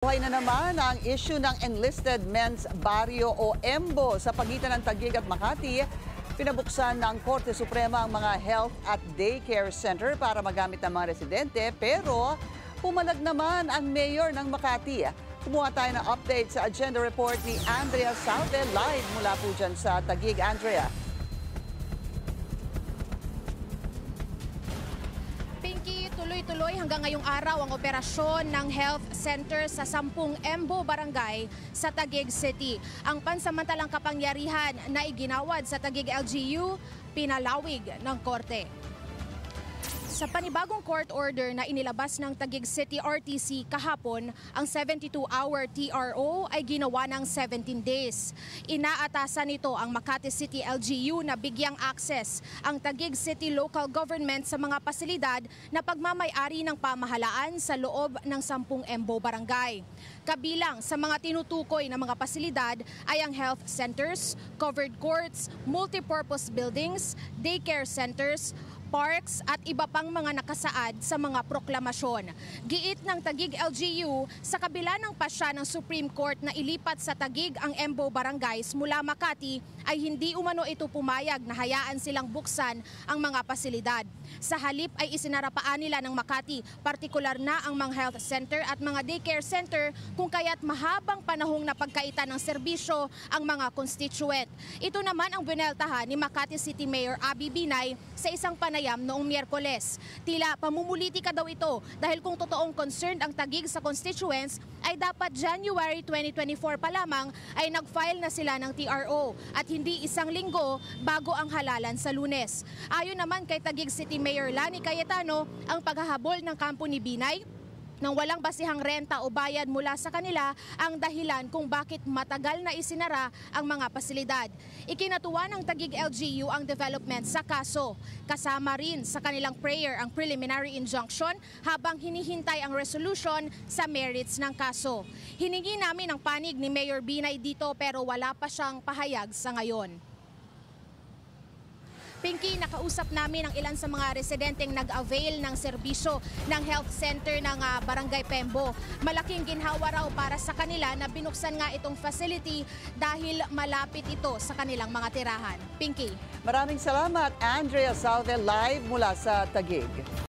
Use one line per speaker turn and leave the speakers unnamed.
Buhay na naman ang issue ng Enlisted Men's Barrio o EMBO sa pagitan ng Taguig at Makati. Pinabuksan ng Korte Suprema ang mga health at daycare center para magamit ng mga residente, pero pumalag naman ang mayor ng Makati. Kumuha tayo ng update sa agenda report ni Andrea Salve live mula po dyan sa Taguig. Andrea.
Tuloy-tuloy hanggang ngayong araw ang operasyon ng health center sa 10 EMBO barangay sa Taguig City. Ang pansamantalang kapangyarihan na iginawad sa Taguig LGU, pinalawig ng korte. Sa panibagong court order na inilabas ng Taguig City RTC kahapon, ang 72-hour TRO ay ginawa ng 17 days. Inaatasan nito ang Makati City LGU na bigyang access ang Taguig City Local Government sa mga pasilidad na pagmamay-ari ng pamahalaan sa loob ng 10 EMBO barangay. Kabilang sa mga tinutukoy na mga pasilidad ay ang health centers, covered courts, multipurpose buildings, daycare centers, parks at iba pang mga nakasaad sa mga proklamasyon. Giit ng Taguig LGU, sa kabila ng pasya ng Supreme Court na ilipat sa Taguig ang EMBO barangays mula Makati, ay hindi umano ito pumayag na hayaan silang buksan ang mga pasilidad. Sa halip ay isinarapaan nila ng Makati, partikular na ang mga health center at mga daycare center, kung kaya't mahabang panahong napagkaitan ng serbisyo ang mga constituent. Ito naman ang bineltahan ni Makati City Mayor Abby Binay sa isang panayam noong Miyerkules. Tila pamumulitika daw ito dahil kung totoong concerned ang Taguig sa constituents, ay dapat January 2024 pa lamang ay nag-file na sila ng TRO at hindi isang linggo bago ang halalan sa Lunes. Ayon naman kay Taguig City Mayor Lani Cayetano, ang paghahabol ng kampo ni Binay nang walang basihang renta o bayad mula sa kanila ang dahilan kung bakit matagal na isinara ang mga pasilidad. Ikinatuwa ng Taguig LGU ang development sa kaso. Kasama rin sa kanilang prayer ang preliminary injunction habang hinihintay ang resolution sa merits ng kaso. Hiningi namin ang panig ni Mayor Binay dito pero wala pa siyang pahayag sa ngayon. Pinky, nakausap namin ang ilan sa mga residenteng nag-avail ng serbisyo ng health center ng Barangay Pembo. Malaking ginhawa raw para sa kanila na binuksan nga itong facility dahil malapit ito sa kanilang mga tirahan. Pinky.
Maraming salamat, Andrea Salve live mula sa Taguig.